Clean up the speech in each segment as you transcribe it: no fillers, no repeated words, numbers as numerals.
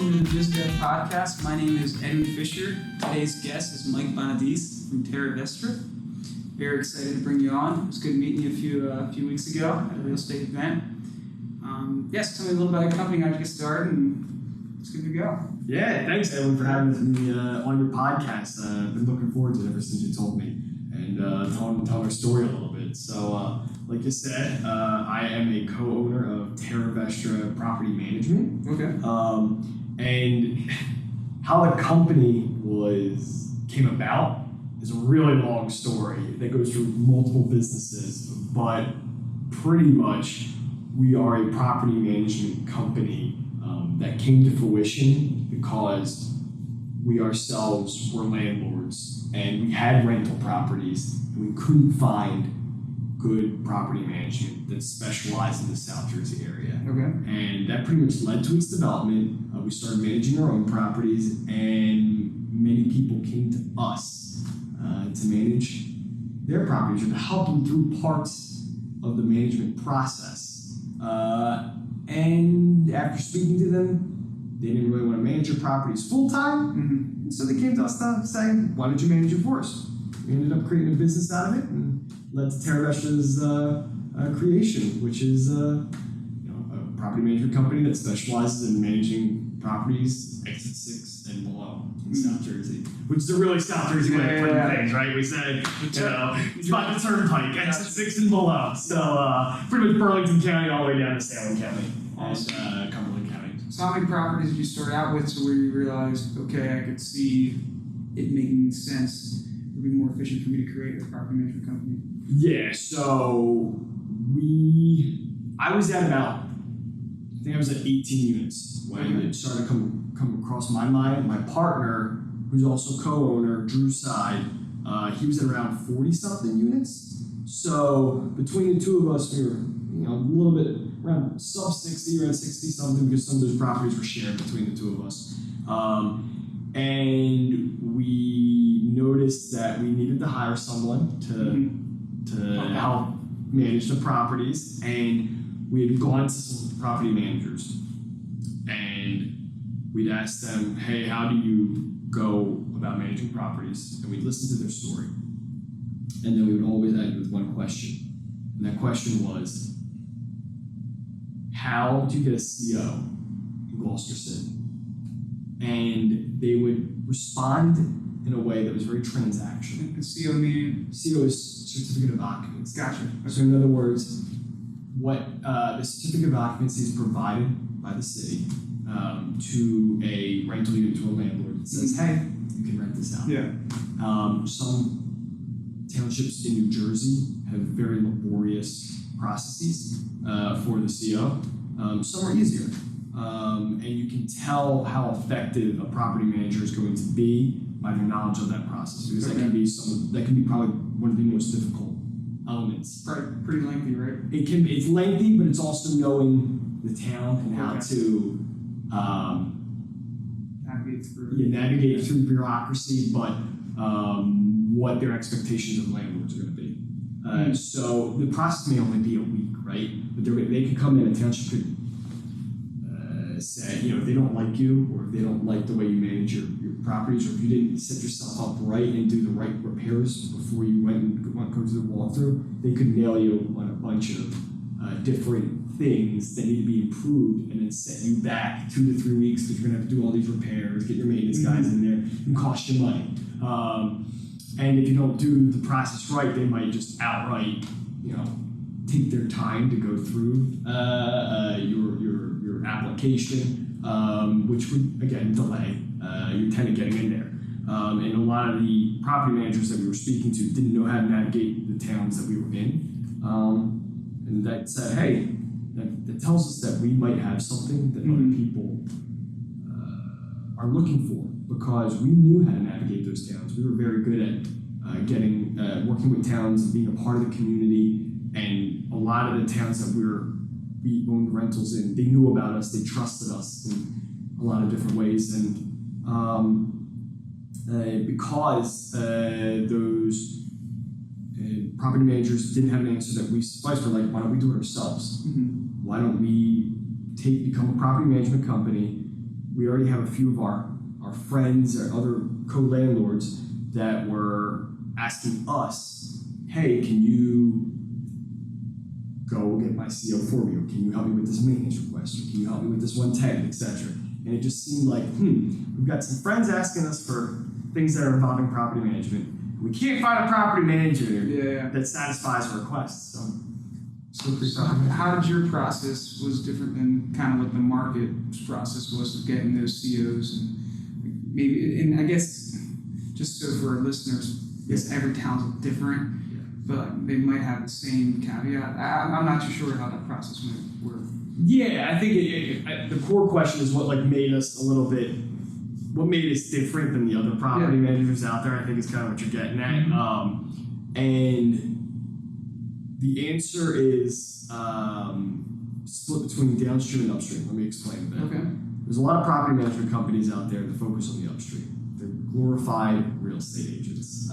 welcome to the Biz podcast. My name is Edwin Fisher. Today's guest is Mike Bonadies from Terra, Vestra. Very excited to bring you on. It was good meeting you a few weeks ago at a real estate event. Yes, tell me a little about your company, how did you get started, and it's good to go. Yeah, thanks Edwin for having me on your podcast. I've been looking forward to it ever since you told me, and tell our story a little bit. So, like you said, I am a co-owner of Terra Vestra Property Management. Okay. And how the company came about is a really long story that goes through multiple businesses, but pretty much we are a property management company that came to fruition because we ourselves were landlords and we had rental properties and we couldn't find good property management that specialized in the South Jersey area. Okay. And that pretty much led to its development. We started managing our own properties, and many people came to us to manage their properties or to help them through parts of the management process. And after speaking to them, they didn't really want to manage their properties full time. Mm-hmm. So they came to us saying, why don't you manage it for us? We ended up creating a business out of it and led to Terra Vestra's creation, which is a property management company that specializes in managing properties exit 6 and below in South Jersey, which is a really South Jersey way of putting things, right? We said, it's by the turnpike, exit 6 and below. So pretty much Burlington County all the way down to Salem County and Cumberland County. So how many properties did you start out with to where you realized, okay, I could see it making sense, it would be more efficient for me to create a property management company? Yeah, so I was at about, I think I was at 18 units when it started to come across my mind. My partner, who's also co-owner, Drew Side, he was at around 40-something units. So between the two of us, we were a little bit around sub 60, around 60-something, because some of those properties were shared between the two of us. And we noticed that we needed to hire someone to help manage the properties, and we had gone to some property managers and we'd asked them, hey, how do you go about managing properties? And we'd listen to their story, and then we would always end with one question, and that question was, how do you get a CO in Gloucester City? And they would respond in a way that was very transactional. The CO meaning? CO is certificate of occupancy. Gotcha. So in other words, what the certificate of occupancy is provided by the city to a rental unit, to a landlord that says, hey, you can rent this out. Yeah. Some townships in New Jersey have very laborious processes for the CO. Some are easier. And you can tell how effective a property manager is going to be by their knowledge of that process, because that can be probably one of the most difficult elements. Right, pretty lengthy, right? It's lengthy, but it's also knowing the town and how to navigate through bureaucracy, but what their expectations of landlords are going to be. So the process may only be a week, right? But they could come in, a township could say, if they don't like you, or if they don't like the way you manage your properties, or if you didn't set yourself up right and do the right repairs before you went and go through the walkthrough, they could nail you on a bunch of different things that need to be improved, and then set you back 2 to 3 weeks because you're going to have to do all these repairs, get your maintenance guys in there, and cost you money. And if you don't do the process right, they might just outright, take their time to go through your application, which would again delay your tenant getting in there. And a lot of the property managers that we were speaking to didn't know how to navigate the towns that we were in, and that said, hey, that tells us that we might have something that other people are looking for, because we knew how to navigate those towns. We were very good at working with towns and being a part of the community. And a lot of the towns that we owned rentals in, they knew about us, they trusted us in a lot of different ways. And because those property managers didn't have an answer that we sufficed, we're like, why don't we do it ourselves? Mm-hmm. Why don't we become a property management company we already have a few of our friends or other co-landlords that were asking us, hey, can you go get my CO for me, or can you help me with this maintenance request, or can you help me with this 110, etc. And it just seemed like, we've got some friends asking us for things that are involving property management. We can't find a property manager that satisfies requests. So how did your process was different than kind of what the market's process was of getting those COs, and maybe, and I guess just so for our listeners, yes, every town's different, but they might have the same caveat. I'm not too sure how that process might work. Yeah, I think the core question is what made us a little bit, what made us different than the other property managers out there. I think is kind of what you're getting at, and the answer is split between downstream and upstream. Let me explain a bit. Okay. There's a lot of property management companies out there that focus on the upstream. They're glorified real estate agents.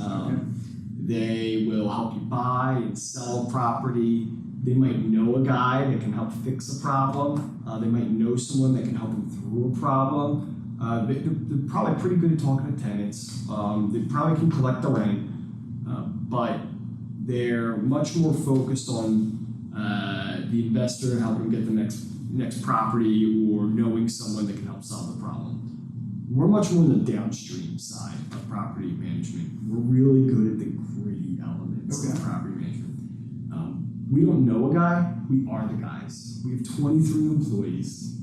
They will help you buy and sell property. They might know a guy that can help fix a problem. They might know someone that can help them through a problem. They're probably pretty good at talking to tenants. They probably can collect the rent, but they're much more focused on the investor helping get the next property, or knowing someone that can help solve the problem. We're much more on the downstream side of property management. We're really good at the gritty elements of property management. We don't know a guy, we are the guys. We have 23 employees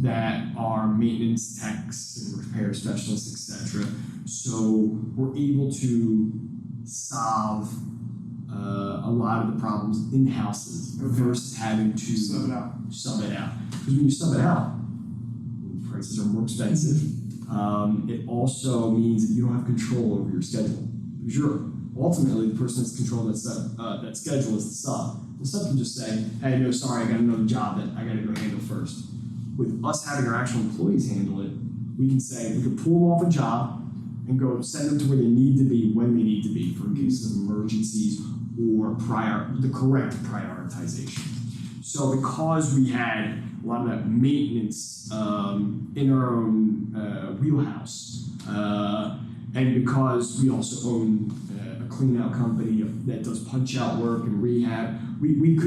that are maintenance techs and repair specialists, etc. So we're able to solve a lot of the problems in houses versus having to sub it out. Because when you sub it out, prices are more expensive. It also means that you don't have control over your schedule. Because you're ultimately the person that's controlling that schedule is the sub. The sub can just say, hey, no, sorry, I got another job that I got to go handle first. With us having our actual employees handle it, we can say, we can pull them off a job and go send them to where they need to be when they need to be for cases of emergencies or the correct prioritization. So because we had a lot of that maintenance in our own wheelhouse, and because we also own a clean out company that does punch out work and rehab, we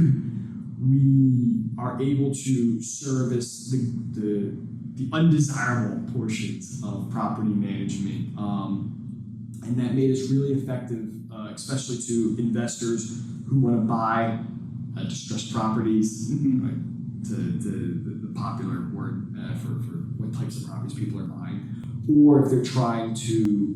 are able to service the undesirable portions of property management, and that made us really effective, especially to investors who want to buy distressed properties, right? The popular word for what types of properties people are buying, or if they're trying to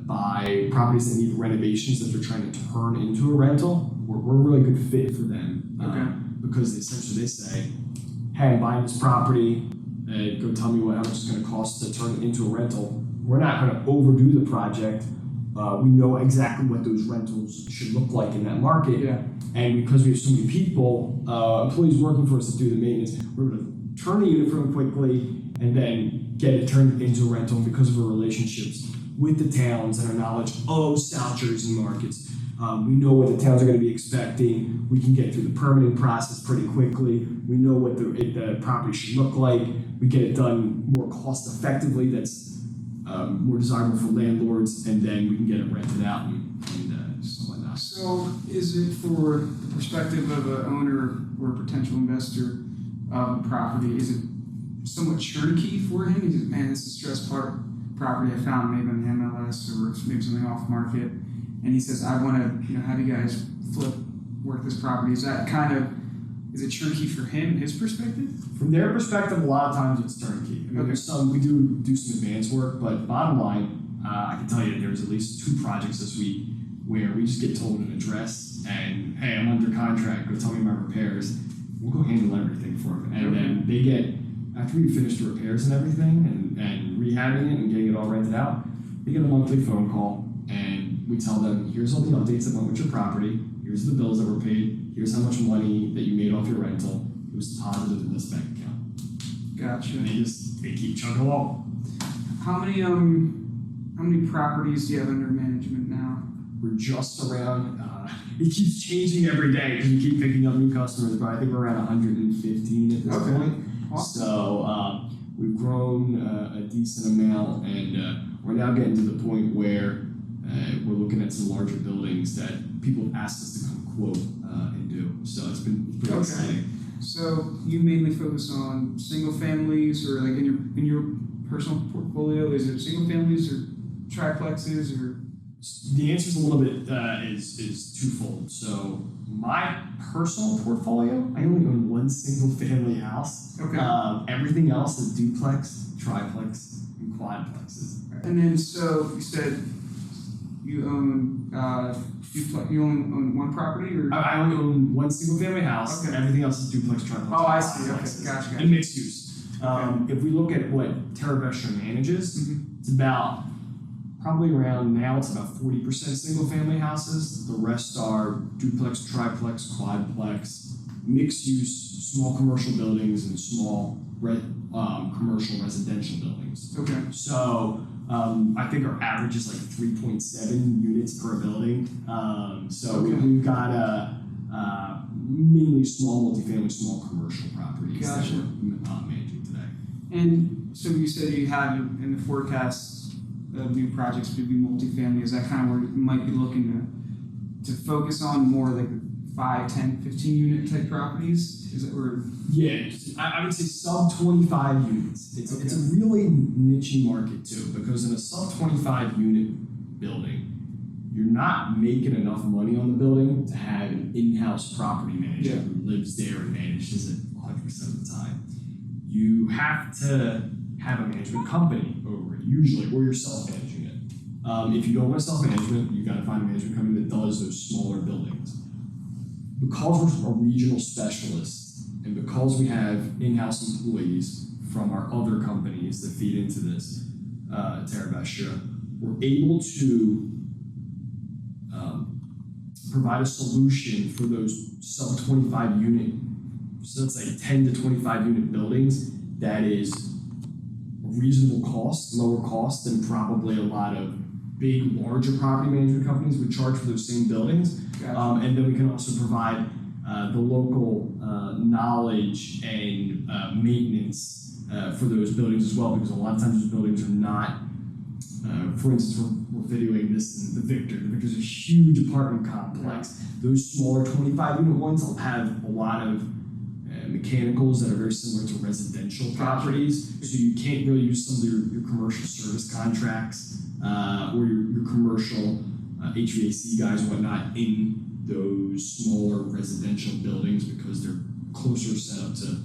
buy properties that need renovations that they're trying to turn into a rental, we're a really good fit for them, because essentially they say, hey, I'm buying this property, go tell me how much it's going to cost to turn it into a rental. We're not going to overdo the project. We know exactly what those rentals should look like in that market. And because we have so many people, employees working for us to do the maintenance, we're going to turn the unit for them quickly and then get it turned into a rental. And because of our relationships with the towns and our knowledge of South Jersey markets, we know what the towns are going to be expecting. We can get through the permitting process pretty quickly. We know what the property should look like. We get it done more cost effectively. That's more desirable for landlords, and then we can get it rented out and so whatnot. So is it for the perspective of an owner or a potential investor of a property, is it somewhat turnkey for him? Is it, man, this is stressed property I found maybe on the MLS or maybe something off market, and he says, I want to have you guys work this property. Is that is it turnkey for him, his perspective? From their perspective, a lot of times it's turnkey. I mean, we do some advanced work, but bottom line, I can tell you there's at least 2 projects this week where we just get told an address and, hey, I'm under contract, go tell me my repairs. We'll go handle everything for them. And then they get, after we finish the repairs and everything and rehabbing it and getting it all rented out, they get a monthly phone call and we tell them, here's all the updates that went with your property, here's the bills that were paid, here's how much money that you made off your rental, it was deposited in this bank account. Gotcha. And they keep chugging along. How many properties do you have under management now? We're just around, it keeps changing every day because we keep picking up new customers, but I think we're around 115 at this point. Awesome. So we've grown a decent amount, and we're now getting to the point where we're looking at some larger buildings that people have asked us to come quote and do. So it's been pretty exciting. So you mainly focus on single families, or like in your personal portfolio, is it single families or triplexes or? The answer is a little bit is twofold. So my personal portfolio, I only own one single family house. Okay. Everything else is duplex, triplex, and quadplexes. And then so you said you own duplex. You only own one property, or? I only own one single family house. Okay. Everything else is duplex, triplex. Oh, I see. Okay, quadplexes, gotcha. and mixed use. If we look at what Terra Vestra manages, it's about probably around now it's about 40% single family houses. The rest are duplex, triplex, quadplex, mixed use, small commercial buildings, and small commercial residential buildings. Okay. So I think our average is like 3.7 units per building. We've got mainly small multifamily, small commercial properties Gotcha. that we're managing today. And so you said you have in the forecast of new projects to be multifamily. Is that kind of where you might be looking to focus on more like 5, 10, 15 unit type properties? Is it where? Yeah, I would say sub 25 units. It's a really niche market too, because in a sub 25 unit building, you're not making enough money on the building to have an in-house property manager who lives there and manages it 100% of the time. You have to have a management company over it, usually, or you're self-managing it. If you don't want self-management, you've got to find a management company that does those smaller buildings. Because we're a regional specialist, and because we have in-house employees from our other companies that feed into this Terra Vestra, we're able to provide a solution for those sub 25 unit, so let's say 10 to 25 unit buildings that is a reasonable cost, lower cost than probably a lot of big, larger property management companies would charge for those same buildings. Gotcha. And then we can also provide the local knowledge and maintenance for those buildings as well, because a lot of times those buildings are not, for instance, we're videoing this in the Victor. The Victor's a huge apartment complex. Those smaller 25 unit ones will have a lot of mechanicals that are very similar to residential properties, so you can't really use some of your commercial service contracts or your commercial HVAC guys and whatnot in those smaller residential buildings, because they're closer set up to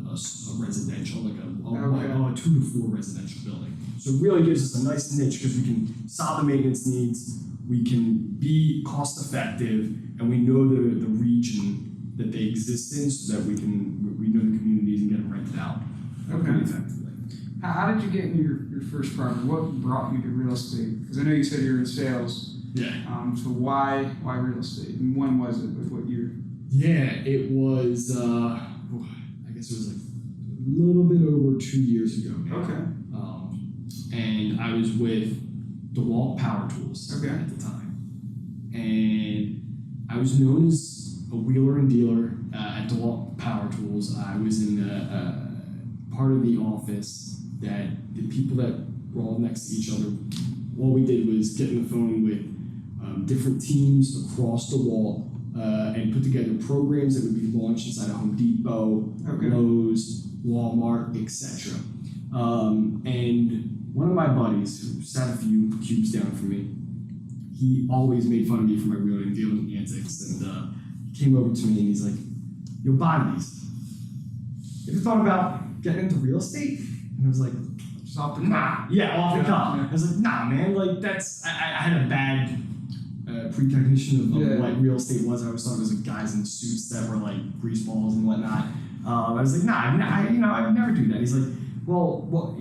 a residential, like a 2 to 4 residential building. So it really gives us a nice niche, because we can solve the maintenance needs, we can be cost effective, and we know the region that they exist in, so that we know the communities and get them rented out pretty effectively. How did you get into your first property? What brought you to real estate? Because I know you said you were in sales. Yeah. So why real estate? And when was it? With what year? Yeah, it was. I guess it was like a little bit over 2 years ago now. Okay. And I was with DeWalt Power Tools at the time, and I was known as a wheeler and dealer at DeWalt Power Tools. I was in the part of the office that the people that were all next to each other, all we did was get on the phone with different teams across DeWalt and put together programs that would be launched inside of Home Depot, Lowe's, Walmart, etc. And one of my buddies, who sat a few cubes down from me, he always made fun of me for my wheeling and dealing antics, and he came over to me and he's like, "Yo, Bonadies, you ever thought about getting into real estate?" And I was like, Just off the cuff. Yeah, off the cuff. I was like, "Nah, man, like that's." I had a bad precognition of what real estate was. I always thought it was like guys in suits that were like grease balls and whatnot. I was like, "Nah, I would never do that." He's like, well, what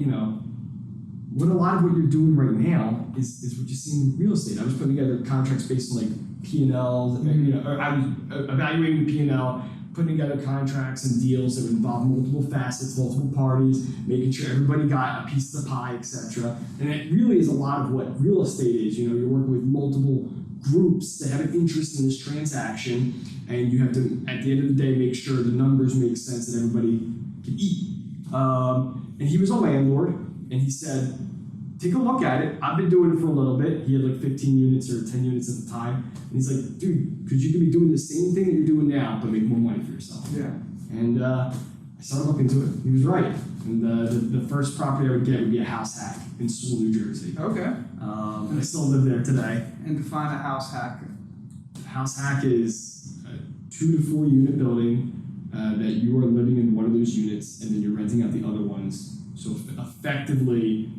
a lot of what you're doing right now is what you see in real estate. I was putting together contracts based on like P&Ls, or I was evaluating the P&L, putting together contracts and deals that would involve multiple facets, multiple parties, making sure everybody got a piece of the pie, etc. And it really is a lot of what real estate is. You're working with multiple groups that have an interest in this transaction, and you have to, at the end of the day, make sure the numbers make sense that everybody can eat. And he was a landlord, and he said, take a look at it. I've been doing it for a little bit. He had like 15 units or 10 units at the time. And he's like, dude, because you could be doing the same thing that you're doing now, but make more money for yourself. Yeah. And I started looking into it. He was right. And the first property I would get would be a house hack in Sewell, New Jersey. Okay. I still live there today. And define a house hack. House hack is a 2 to 4 unit building that you are living in one of those units, and then you're renting out the other ones. So effectively,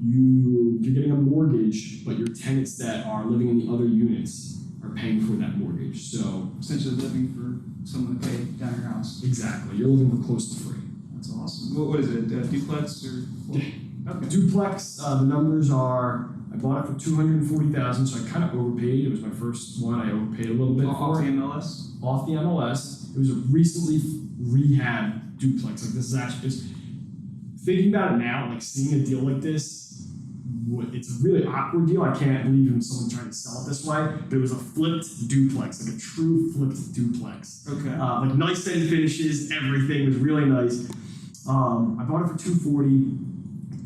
you're getting a mortgage, but your tenants that are living in the other units are paying for that mortgage. So essentially living for someone to pay down your house. Exactly. You're living for close to free. That's awesome. What is it? A duplex or? Okay. Duplex. The numbers are. I bought it for $240,000, so I kind of overpaid. It was my first one. I overpaid a little bit off for the it. MLS. Off the MLS. It was a recently rehab duplex. Like this is actually just thinking about it now. Like seeing a deal like this, it's a really awkward deal. I can't believe even someone tried to sell it this way. But it was a flipped duplex, like a true flipped duplex. Okay. Like nice end finishes, everything was really nice. I bought it for $240,000.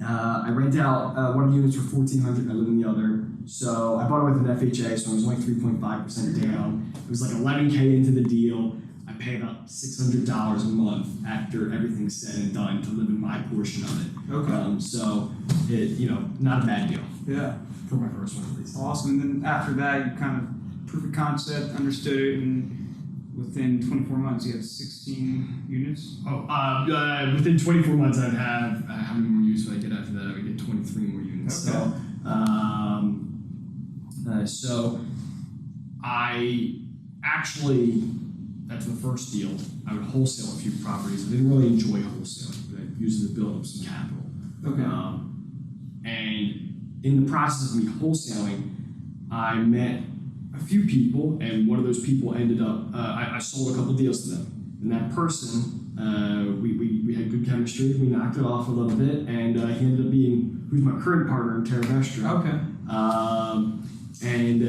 I rent out one of the units for $1,400. I live in the other. So I bought it with an FHA, so I was only 3.5% down. It was like $11K into the deal. I pay about $600 a month after everything's said and done to live in my portion of it. Okay. So it, not a bad deal. Yeah. For my first one, at least. Awesome. And then after that, you kind of proof of concept, understood it, and within 24 months, you have 16 units? Within 24 months, I'd have, how many more units would I get after that? I would get 23 more units. Okay. So I actually, after the first deal, I would wholesale a few properties. I didn't really enjoy wholesaling, but I used it to build up some capital. Okay. And in the process of me wholesaling, I met a few people, and one of those people ended up, I sold a couple deals to them. And that person, we had good chemistry, we knocked it off a little bit, and he ended up being, who's my current partner in Terra Vestra. Okay. And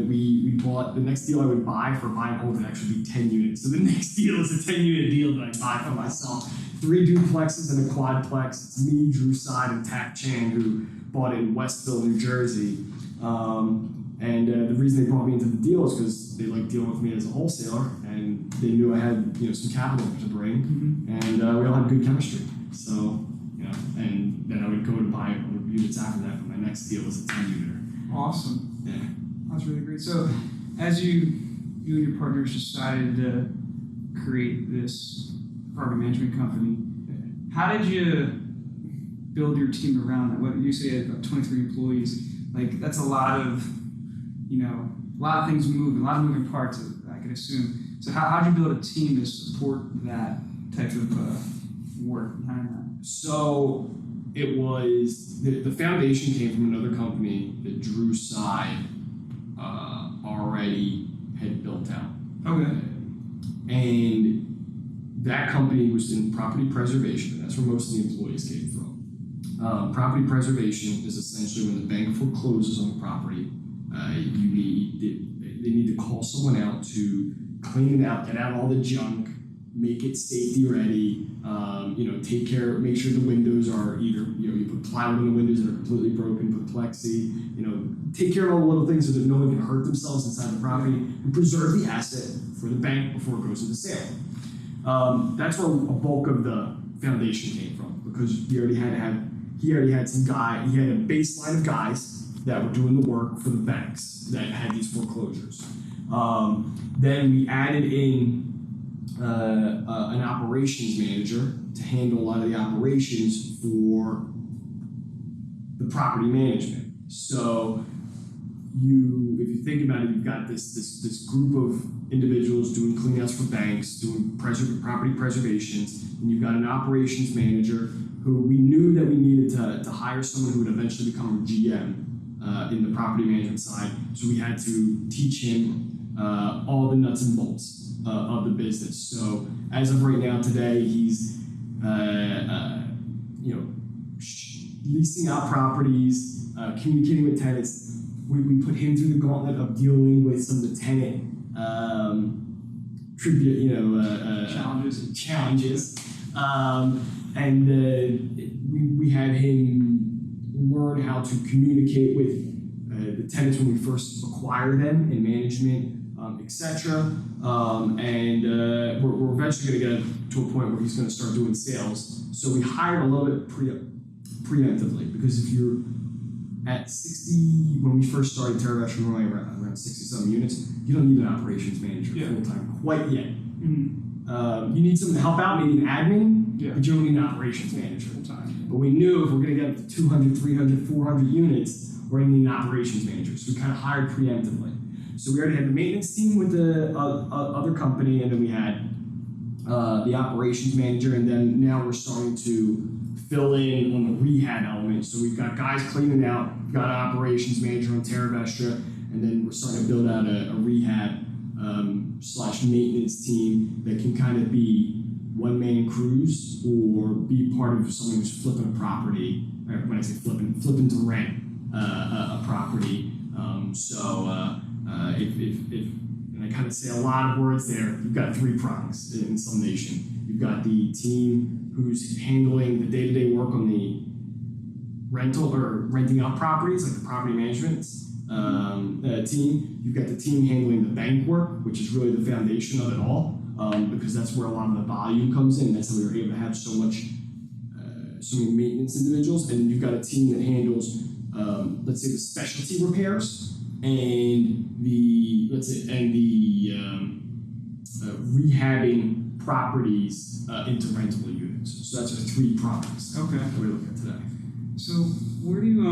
we bought, the next deal I would buy for buy and hold would actually be 10 units. So the next deal is a 10-unit deal that I buy for myself. 3 duplexes and a quadplex. It's me, Drew Side, and Tak Chan, who bought it in Westville, New Jersey. And the reason they brought me into the deal is because they liked dealing with me as a wholesaler, and they knew I had some capital to bring, and we all had good chemistry. So and then I would go to buy units after that. But my next deal was a 10-uniter. Awesome. Yeah, that's really great. So, as you and your partners decided to create this property management company, how did you build your team around that? What you say you had about 23 employees? Like that's a lot of things moving, a lot of moving parts, I could assume. So how did you build a team to support that type of work behind that? So it was, the foundation came from another company that Drew Side already had built out. Okay. And that company was in property preservation, and that's where most of the employees came from. Property preservation is essentially when the bank forecloses on the property, they need to call someone out to clean it out, get out all the junk, make it safety ready, take care, make sure the windows are either, you put plywood in the windows that are completely broken, put plexi, take care of all the little things so that no one can hurt themselves inside the property, and preserve the asset for the bank before it goes into sale. That's where a bulk of the foundation came from, because he already had some guy, he had a baseline of guys that were doing the work for the banks that had these foreclosures. Then we added in an operations manager to handle a lot of the operations for the property management. So if you think about it, you've got this group of individuals doing cleanouts for banks, doing property preservations, and you've got an operations manager who we knew that we needed to hire someone who would eventually become a GM in the property management side. So we had to teach him all the nuts and bolts of the business. So as of right now today, he's leasing out properties, communicating with tenants. We put him through the gauntlet of dealing with some of the tenant challenges. And we had him learn how to communicate with the tenants when we first acquire them in management, etc. And we're eventually going to get to a point where he's going to start doing sales. So we hired a little bit preemptively, because if you're at 60, when we first started Terra Vestra, we were only around 60-some units, you don't need an operations manager full-time quite yet. You need someone to help out, maybe an admin, but you don't need an operations manager full-time. But we knew if we're going to get up to 200, 300, 400 units, we're going to need an operations manager. So we kind of hired preemptively. So we already had the maintenance team with the other company, and then we had the operations manager, and then now we're starting to fill in on the rehab element. So we've got guys cleaning out, we've got an operations manager on Terra Vestra, and then we're starting to build out a rehab / maintenance team that can kind of be one-man crews or be part of someone who's flipping a property. When I say flipping to rent a property. If and I kind of say a lot of words there, you've got three prongs in summation. You've got the team who's handling the day-to-day work on the rental or renting out properties, like the property management team. You've got the team handling the bank work, which is really the foundation of it all, because that's where a lot of the volume comes in. That's how we were able to have so many maintenance individuals. And you've got a team that handles, let's say, the specialty repairs and the rehabbing properties into rentable units. So that's our three prongs. Okay. That we're looking at today. So where do you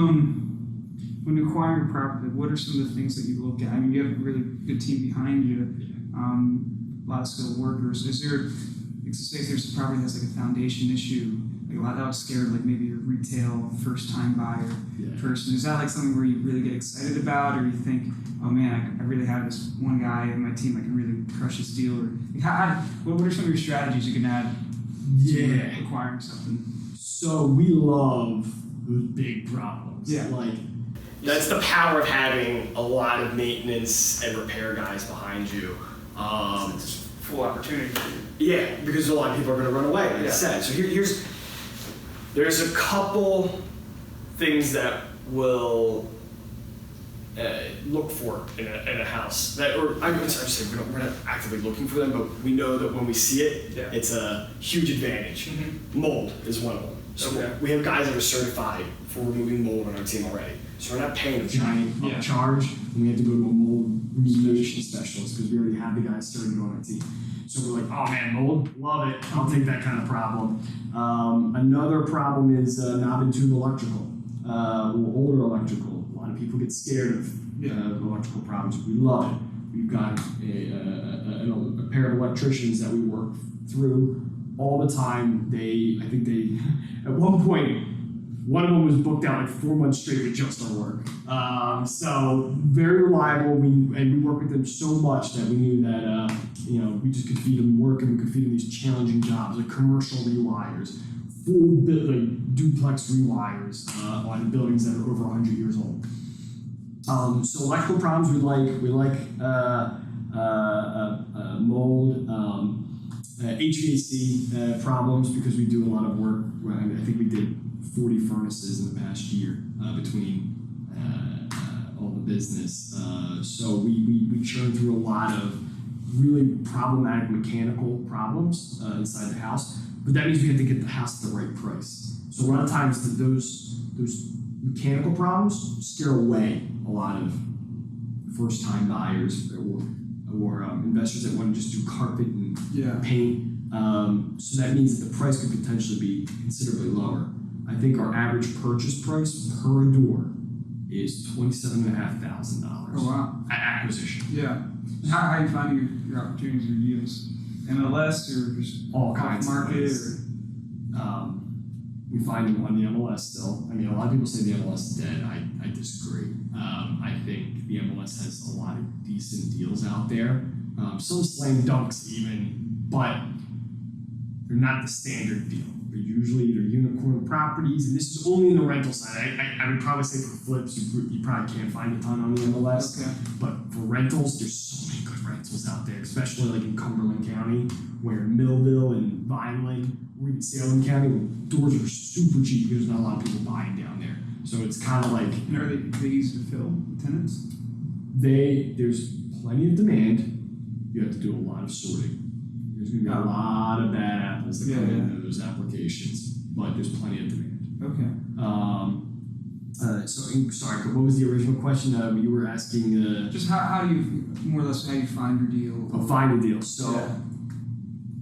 when acquiring a property, what are some of the things that you look at? I mean, you have a really good team behind you, a lot of skilled workers. Is there, say if there's a property that has like a foundation issue, like a lot that would scare like maybe a retail first-time buyer person. Is that like something where you really get excited about, or you think, oh man, I really have this one guy in my team that can really crush this deal? Or like, what are some of your strategies you can add to acquiring something? So we love those big problems. Yeah. Like, that's the power of having a lot of maintenance and repair guys behind you. It's full opportunity for you. Yeah, because a lot of people are going to run away, like I said. So there's a couple things that we'll look for in a house. We're not actively looking for them, but we know that when we see it, it's a huge advantage. Mold is one of them. So we have guys that are certified for removing mold on our team already. So we're not paying a giant upcharge, and we have to go to a mold remediation specialist because we already have the guys started on our team. So we're like, oh man, mold, love it. I'll take that kind of problem. Another problem is knob and tube electrical, or older electrical. A lot of people get scared of electrical problems. We love it. We've got a pair of electricians that we work through all the time. I think at one point, one of them was booked out like 4 months straight with just our work. So very reliable. We work with them so much that we knew that we just could feed them work, and we could feed them these challenging jobs like commercial rewires, full like duplex rewires on buildings that are over 100 years old. So electrical problems we like mold, HVAC problems, because we do a lot of work. I think we did 40 furnaces in the past year between all the business. So we churn through a lot of really problematic mechanical problems inside the house. But that means we have to get the house at the right price. So a lot of times those mechanical problems scare away a lot of first-time buyers or investors that want to just do carpet and paint. So that means that the price could potentially be considerably lower. I think our average purchase price per door is $27,500. Oh wow! At acquisition. Yeah. How are you finding your opportunities or deals? MLS or just all kinds market? Of ways. We find them on the MLS still. I mean, a lot of people say the MLS is dead. I disagree. I think the MLS has a lot of decent deals out there. Some slam dunks even, but they're not the standard deal. They're usually either unicorn properties, and this is only in the rental side. I would probably say for flips, you probably can't find a ton on the MLS. Okay. But for rentals, there's so many good rentals out there, especially like in Cumberland County, where Millville and Vineland, or even Salem County, where doors are super cheap because there's not a lot of people buying down there. So it's kind of like. And are they easy to fill, the tenants? There's plenty of demand. You have to do a lot of sorting. There's going to be a lot of bad apples that come into those applications, but there's plenty of demand. Okay. Sorry, what was the original question? You were asking. Just how do you, more or less, how you find your deal? Oh, find a deal. So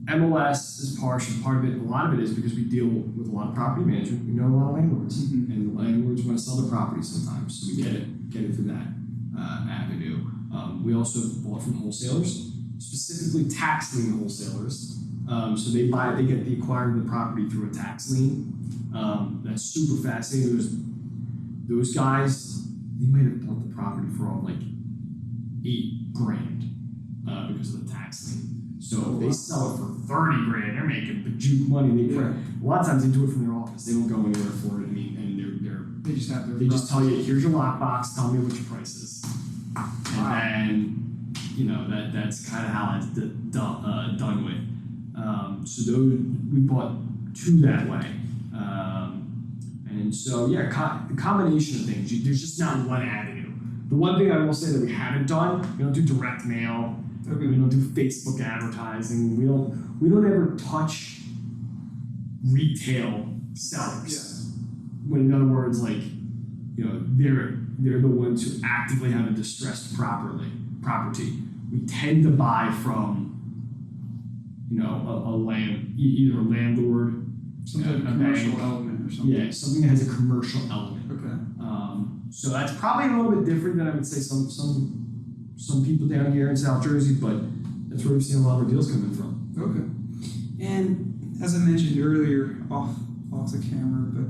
MLS is part of it. A lot of it is because we deal with a lot of property management. We know a lot of landlords, and landlords want to sell their property sometimes, so we get it through that avenue. We also bought from wholesalers, specifically tax lien wholesalers. So they acquire the property through a tax lien. That's super fascinating. Those guys, they might have bought the property for like $8,000 because of the tax lien. So if they sell it for $30,000, they're making bajuk money. A lot of times they do it from their office. They don't go anywhere for it. They just have their. They just tell you, here's your lockbox. Tell me what your price is, and then that's kind of how it's done with. So we bought two that way. And so, the combination of things. There's just not one avenue. The one thing I will say that we haven't done, we don't do direct mail. Okay. We don't do Facebook advertising. We don't ever touch retail sellers. Yeah. When in other words, they're the ones who actively have a distressed property. We tend to buy from either a landlord. Something a commercial element or something. Yeah, something that has a commercial element. Okay. So that's probably a little bit different than I would say some people down here in South Jersey, but that's where we've seen a lot of our deals coming from. Okay. And as I mentioned earlier, off the camera, but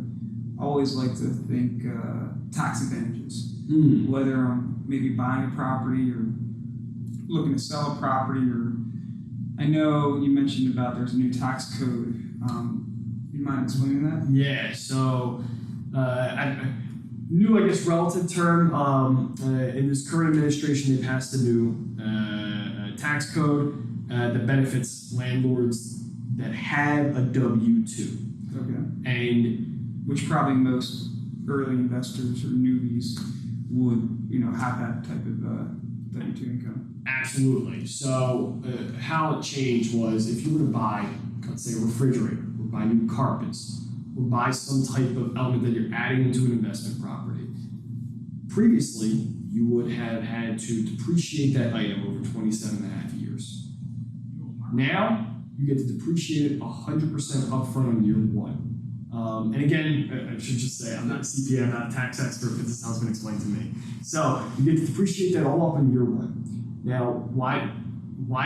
I always like to think tax advantages. Whether I'm maybe buying a property or looking to sell a property, or I know you mentioned about there's a new tax code. You mind explaining that? Yeah, so new, I guess, relative term. In this current administration, they passed a new tax code that benefits landlords that have a W-2. Okay. And which probably most early investors or newbies would, have that type of W-2 income. Absolutely. So how it changed was if you were to buy, let's say, a refrigerator, or buy new carpets, or buy some type of element that you're adding into an investment property, previously you would have had to depreciate that item over 27 and a half years. Now you get to depreciate it 100% upfront on year one. And again, I should just say, I'm not a CPA, I'm not a tax expert, but this is how it's been explained to me. So you get to depreciate that all up in year one. Now, why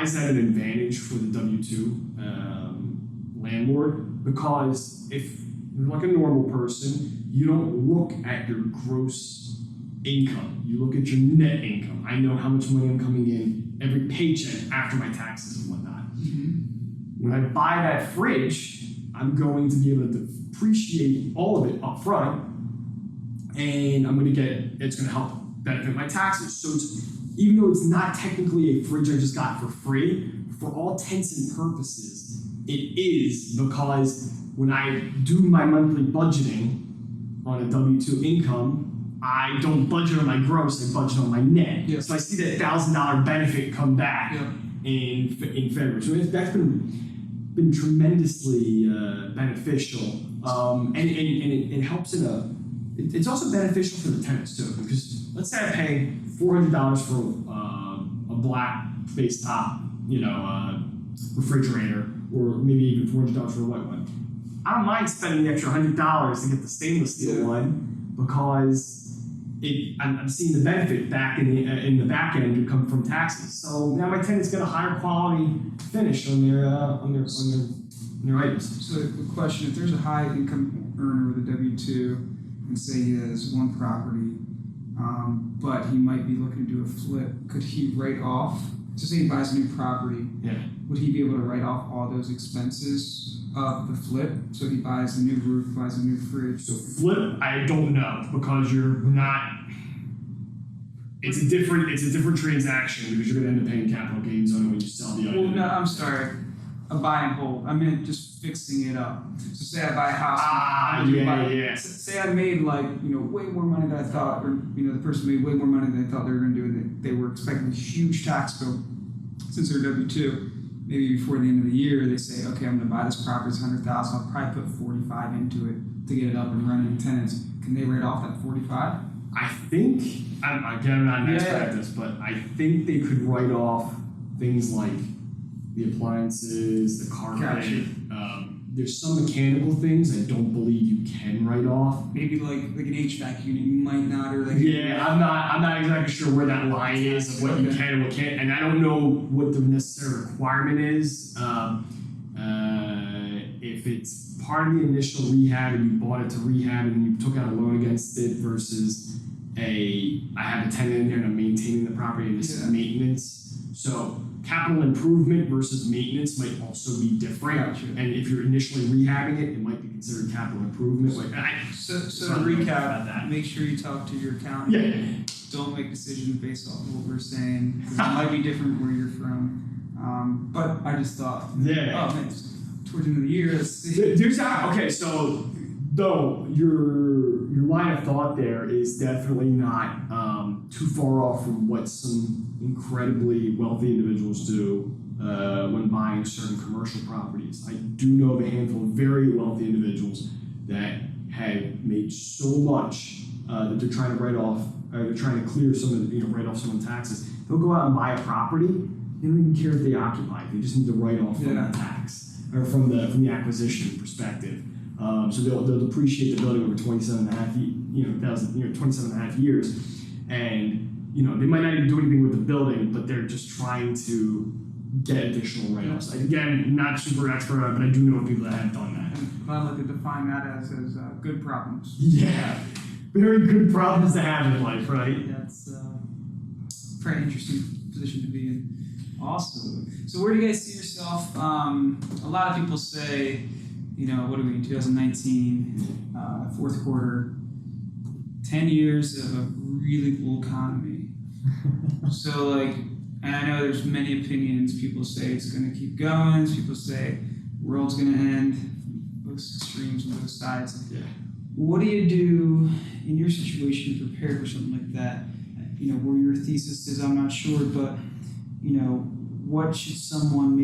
is that an advantage for the W-2 landlord? Because if you're like a normal person, you don't look at your gross income. You look at your net income. I know how much money I'm coming in every paycheck after my taxes and whatnot. When I buy that fridge, I'm going to be able to depreciate all of it up front, and it's going to help benefit my taxes. So even though it's not technically a fridge I just got for free, for all intents and purposes, it is, because when I do my monthly budgeting on a W-2 income, I don't budget on my gross, I budget on my net. Yes. So I see that $1,000 benefit come back in February. So that's been tremendously beneficial, and it helps it's also beneficial for the tenants too, because let's say I pay $400 for a black face top, refrigerator, or maybe even $400 for a white one. I don't mind spending the extra $100 to get the stainless steel one, because I'm seeing the benefit back in the back end to come from taxes. So now my tenants get a higher quality finish on their items. So the question: if there's a high income earner with a W-2, and say he has one property, but he might be looking to do a flip, could he write off? So say he buys a new property. Yeah. Would he be able to write off all those expenses of the flip? So he buys a new roof, buys a new fridge. So flip, I don't know, because you're not. It's a different transaction, because you're going to end up paying capital gains on it when you sell the item. Well, no, I'm sorry. a buy and hold. I meant just fixing it up. So say I buy a house. Say I made way more money than I thought, or the person made way more money than they thought they were going to do, and they were expecting a huge tax bill since they're W-2. Maybe before the end of the year, they say, okay, I'm going to buy this property, it's $100,000. I'll probably put 45 into it to get it up and running tenants. Can they write off that 45? I think, I'm not an expert at this, but I think they could write off things like the appliances, the carpet. Gotcha. There's some mechanical things I don't believe you can write off. Maybe like an HVAC unit, you might not, or I'm not exactly sure where that line is of what you can and what can't, and I don't know what the necessary requirement is. If it's part of the initial rehab and you bought it to rehab and you took out a loan against it versus I have a tenant in there and I'm maintaining the property and this is maintenance. So capital improvement versus maintenance might also be different. Gotcha. And if you're initially rehabbing it, it might be considered capital improvement. So to recap, make sure you talk to your accountant. Yeah. Don't make decisions based off of what we're saying. It might be different where you're from. But I just thought, oh man, towards the end of the year, let's see. So though your line of thought there is definitely not too far off from what some incredibly wealthy individuals do when buying certain commercial properties. I do know of a handful of very wealthy individuals that have made so much that they're trying to write off, or they're trying to clear some of the, write off some of the taxes. They'll go out and buy a property. They don't even care if they occupy it. They just need to write off from the tax or from the acquisition perspective. So they'll depreciate the building over 27 and a half years, and they might not even do anything with the building, but they're just trying to get additional write-offs. Again, not super expert on it, but I do know people that have done that. And I like to define that as good problems. Yeah, very good problems to have in life, right? That's a very interesting position to be in. Awesome. So where do you guys see yourself? A lot of people say, what are we in 2019, fourth quarter, 10 years of a really cool economy. So and I know there's many opinions. People say it's going to keep going. People say the world's going to end. Both extremes and both sides. Yeah. What do you do in your situation to prepare for something like that? Where your thesis is, I'm not sure, but what should someone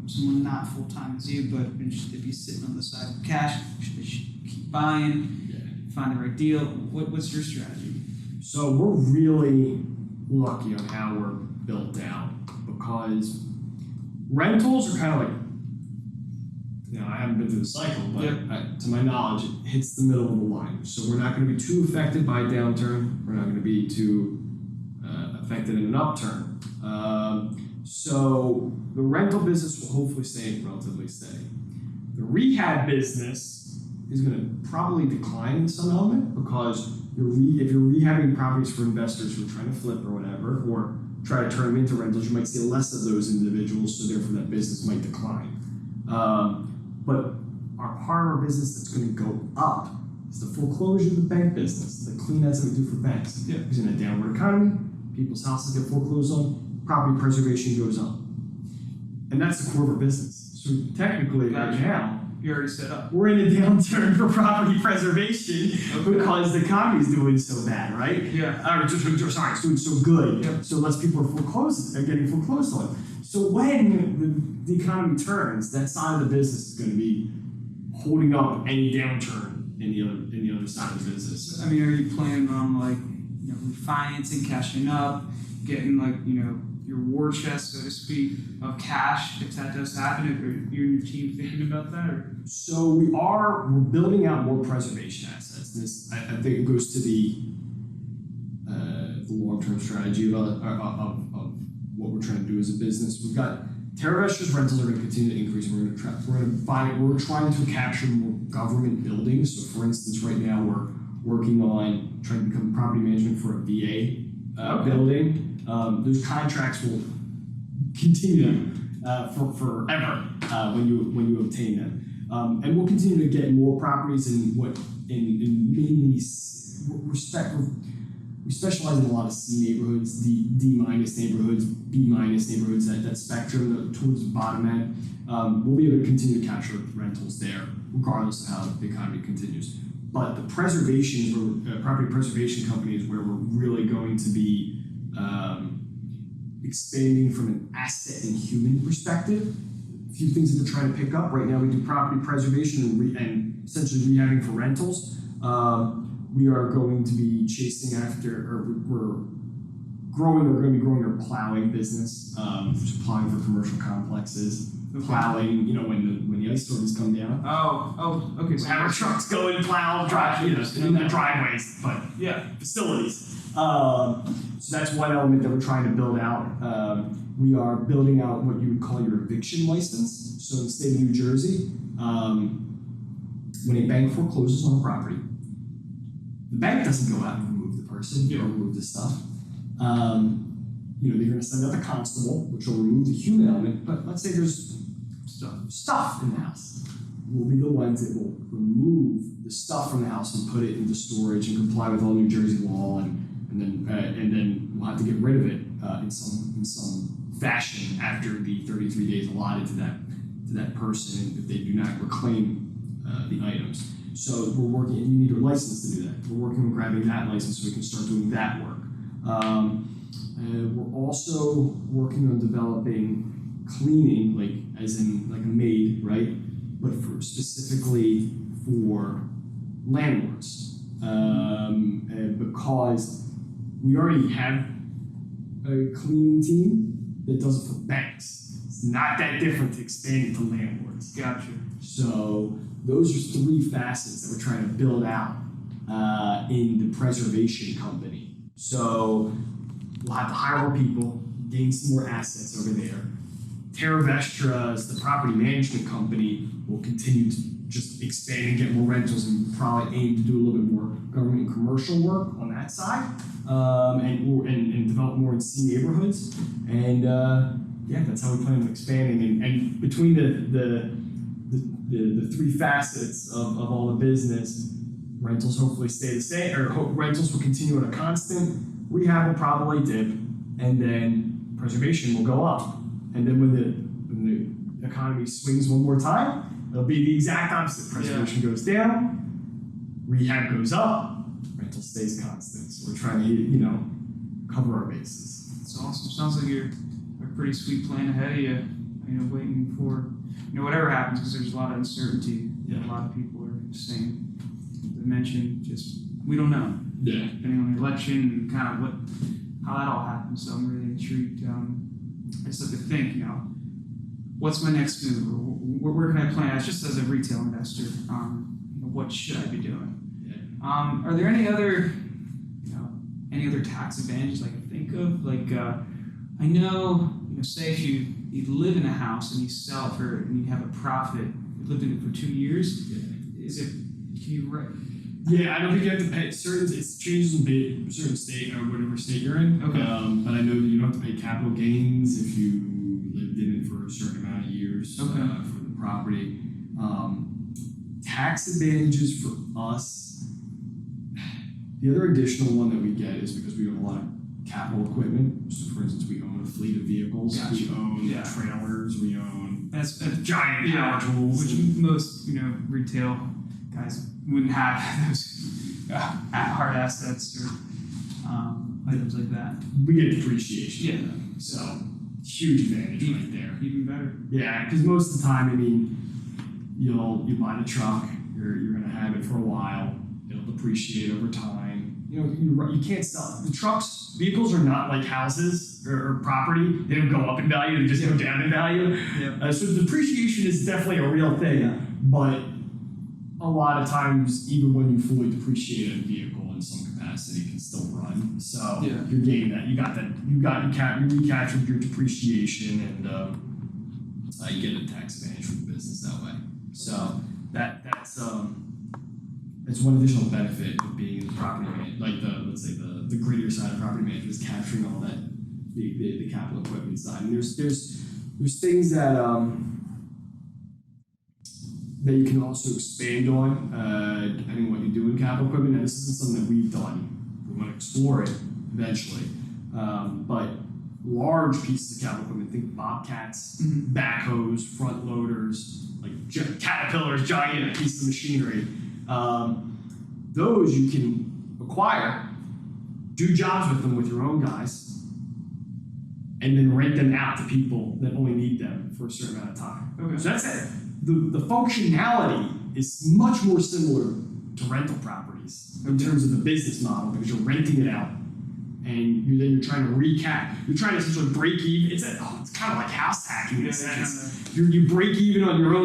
someone not full time as you, but should they be sitting on the side of cash? Should they keep buying? Yeah. Find the right deal? What's your strategy? So we're really lucky on how we're built out because rentals are kind of I haven't been through the cycle, but to my knowledge, it hits the middle of the line. So we're not going to be too affected by a downturn. We're not going to be too affected in an upturn. So the rental business will hopefully stay relatively steady. The rehab business is going to probably decline in some element because if you're rehabbing properties for investors who are trying to flip or whatever, or try to turn them into rentals, you might see less of those individuals, so therefore that business might decline. But our part of our business that's going to go up is the foreclosure of the bank business, the clean-outs that we do for banks. Yeah. Because in a downward economy, people's houses get foreclosed on, property preservation goes up. And that's the core of our business. So technically, right now, you're already set up. We're in a downturn for property preservation because the economy's doing so bad, right? Yeah. It's doing so good. Yeah. So less people are getting foreclosed on. So when the economy turns, that side of the business is going to be holding up any downturn in the other side of the business. I mean, are you planning on refinancing, cashing up, getting your war chest, so to speak, of cash if that does happen? Are you and your team thinking about that? Or? So we're building out more preservation assets. This I think it goes to the long-term strategy of what we're trying to do as a business. We've got Terra Vestra's rentals are going to continue to increase. We're trying to capture more government buildings. So for instance, right now we're working on trying to become property management for a VA building. Those contracts will continue for forever when you obtain them, and we'll continue to get more properties in mainly respect. we specialize in a lot of C neighborhoods, D minus neighborhoods, B minus neighborhoods, that spectrum towards the bottom end. We'll be able to continue to capture rentals there, regardless of how the economy continues. But the property preservation company is where we're really going to be expanding from an asset and human perspective. A few things that we're trying to pick up. Right now we do property preservation and essentially rehabbing for rentals. We are going to be chasing after, or we're going to be growing our plowing business, plowing for commercial complexes. Okay. Plowing, when the ice storms come down. Okay. So have our trucks go and plow not driveways, but facilities. So that's one element that we're trying to build out. We are building out what you would call your eviction license. So in the state of New Jersey, when a bank forecloses on a property, the bank doesn't go out and remove the person or remove the stuff. They're going to send out the constable, which will remove the human element. But let's say there's stuff in the house. We'll be the ones that will remove the stuff from the house and put it into storage and comply with all New Jersey law, and then we'll have to get rid of it in some fashion after the 33 days allotted to that person if they do not reclaim the items. So we're working, and you need a license to do that. We're working on grabbing that license so we can start doing that work. We're also working on developing cleaning, as in a maid, right? But specifically for landlords, because we already have a cleaning team that does it for banks. It's not that different to expand it to landlords. Gotcha. So those are three facets that we're trying to build out in the preservation company. So we'll have to hire more people, gain some more assets over there. Terra Vestra, as the property management company, will continue to just expand and get more rentals and probably aim to do a little bit more government and commercial work on that side, and develop more in C neighborhoods. And that's how we plan on expanding. And between the three facets of all the business, rentals hopefully stay the same, or rentals will continue on a constant. Rehab will probably dip, and then preservation will go up. And then when the economy swings one more time, it'll be the exact opposite. Preservation goes down, rehab goes up, rental stays constant. So we're trying to, cover our bases. That's awesome. Sounds like you're a pretty sweet plan ahead of you. Waiting for whatever happens, because there's a lot of uncertainty. A lot of people are saying, they mentioned just we don't know. Yeah. Depending on the election and kind of how that all happens. So I'm really intrigued. I just have to think, what's my next move? Or where can I plan? Just as a retail investor, what should I be doing? Yeah. Are there any other tax advantages I can think of? I know, say if you live in a house and you sell it and you have a profit, you lived in it for 2 years. Yeah. Yeah, I don't think you have to pay it changes in certain state or whatever state you're in. Okay. But I know that you don't have to pay capital gains if you lived in it for a certain amount of years for the property. Tax advantages for us. The other additional one that we get is because we own a lot of capital equipment. So, for instance, we own a fleet of vehicles. Gotcha. We own trailers. We own that's giant power tools, which most retail guys wouldn't have those hard assets or items like that. We get depreciation. Yeah. So huge advantage right there. Even better. Yeah, because most of the time, you buy the truck, you're gonna have it for a while. It'll depreciate over time. You can't sell it. The vehicles are not like houses or property. They don't go up in value; they just go down in value. Yeah. So depreciation is definitely a real thing, but a lot of times, even when you fully depreciate a vehicle in some capacity, it can still run. So you're gaining that. You recaptured your depreciation, and you get a tax advantage for the business that way. So that's one additional benefit of being in the property let's say the grittier side of property management is capturing all that the capital equipment side. And there's things that you can also expand on depending on what you do in capital equipment. Now, this isn't something that we've done we want to explore it eventually. But large pieces of capital equipment, think bobcats, backhoes, front loaders, like caterpillars, giant pieces of machinery. Those you can acquire, do jobs with them with your own guys, and then rent them out to people that only need them for a certain amount of time. Okay. So that's it. The functionality is much more similar to rental properties in terms of the business model, because you're renting it out and you're trying to recap. You're trying to essentially break even. It's kind of like house hacking in a sense. You break even on your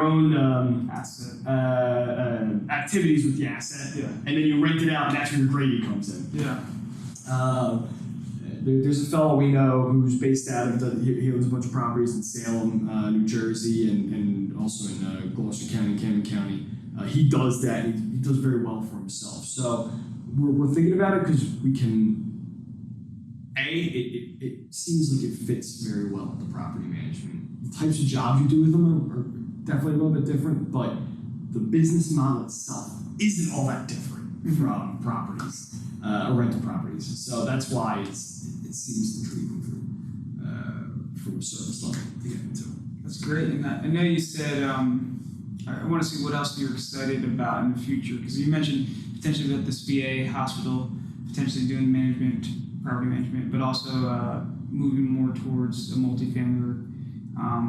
own asset. Activities with the asset, and then you rent it out, and that's where your gravy comes in. Yeah. There's a fellow we know who's based out of he owns a bunch of properties in Salem, New Jersey, and also in Gloucester County, Camden County. He does that, and he does very well for himself. So we're thinking about it because we can. It seems like it fits very well with the property management. The types of jobs you do with them are definitely a little bit different, but the business model itself isn't all that different from properties, or rental properties. So that's why it seems intriguing from a service level to get into. That's great. And I know you said I want to see what else you're excited about in the future, because you mentioned potentially at this VA hospital, potentially doing property management, but also moving more towards a multifamily.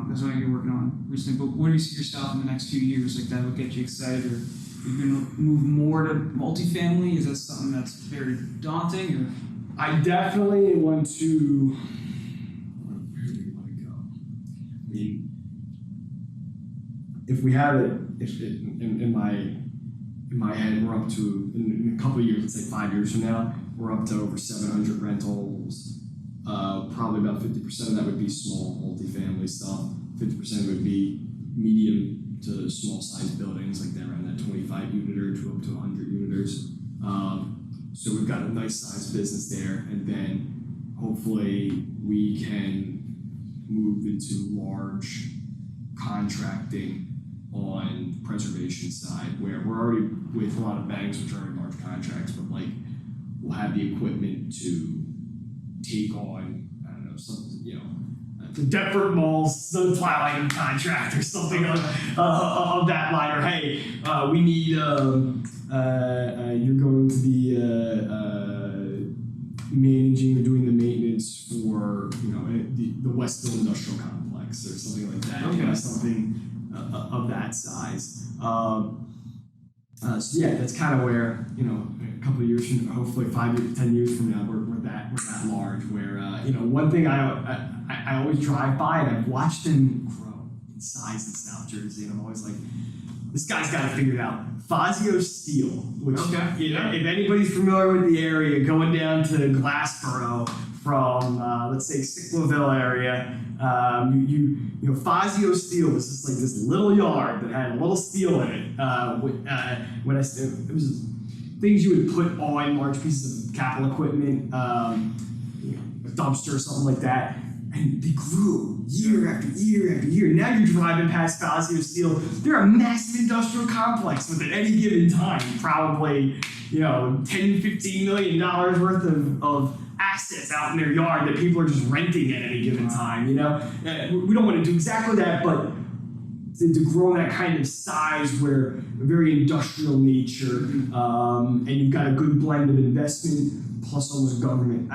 That's something you're working on recently. But where do you see yourself in the next few years? Like that would get you excited, or you're going to move more to multifamily? Is that something that's very daunting? Or I definitely want to. Where do we want to go? I mean, if we had it, in my head, we're up to in a couple of years, let's say 5 years from now, we're up to over 700 rentals. Probably about 50% of that would be small multifamily stuff. 50% would be medium to small sized buildings, like that around that 25 uniter to up to 100 uniters. So we've got a nice sized business there, and then hopefully we can move into large contracting on the preservation side, where we're already with a lot of banks which are in large contracts, but like we'll have the equipment to take on, I don't know, something, the Deptford Mall's snowplow item contract or something of that line, or hey, we need you're going to be managing or doing the maintenance for the Westville Industrial Complex or something like that. Okay. Something of that size. So yeah, that's kind of where a couple of years from, hopefully 5 years, 10 years from now, we're that large. Where one thing I always drive by, and I've watched them grow in size in South Jersey, and I'm always like, this guy's got to figure it out. Fazio Steel, which if anybody's familiar with the area, going down to Glassboro from let's say Sicklerville area, Fazio Steel was just like this little yard that had a little steel in it. It was things you would put on large pieces of capital equipment, a dumpster or something like that. And they grew year after year after year. Now you're driving past Fazio Steel. They're a massive industrial complex with, at any given time, probably $10, $15 million worth of assets out in their yard that people are just renting at any given time. We don't want to do exactly that, but to grow that kind of size, where a very industrial nature, and you've got a good blend of investment plus almost government.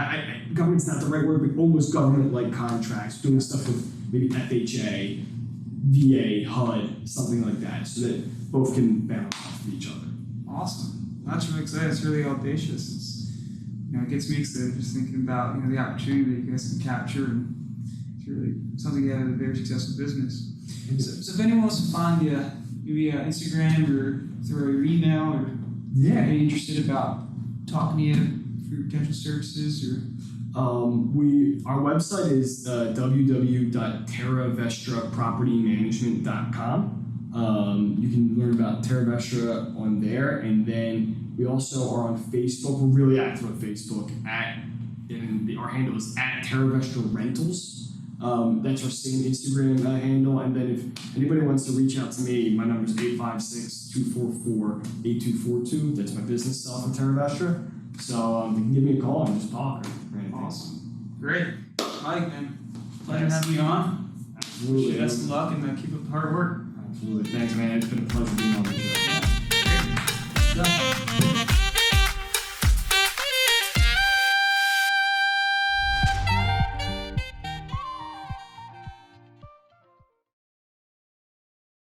Government's not the right word, but almost government-like contracts, doing stuff with maybe FHA, VA, HUD, something like that, so that both can balance off of each other. Awesome. That's really exciting. It's really audacious. It gets me excited just thinking about the opportunity that you guys can capture, and it's really something you have a very successful business. So if anyone wants to find you, maybe Instagram or through your email, or any interested about talking to you for your potential services, or our website is www.terravestrapropertymanagement.com. You can learn about Terra Vestra on there, and then we also are on Facebook. We're really active on Facebook our handle is @TerraVestraRentals. That's our same Instagram handle. And then if anybody wants to reach out to me, my number is 856-244-8242. That's my business cell for Terra Vestra. So they can give me a call and just talk or anything. Awesome. Great. Mike, man. Pleasure Yes. having you on. Absolutely. Best of luck and keep up the hard work. Absolutely. Thanks, man. It's been a pleasure being on the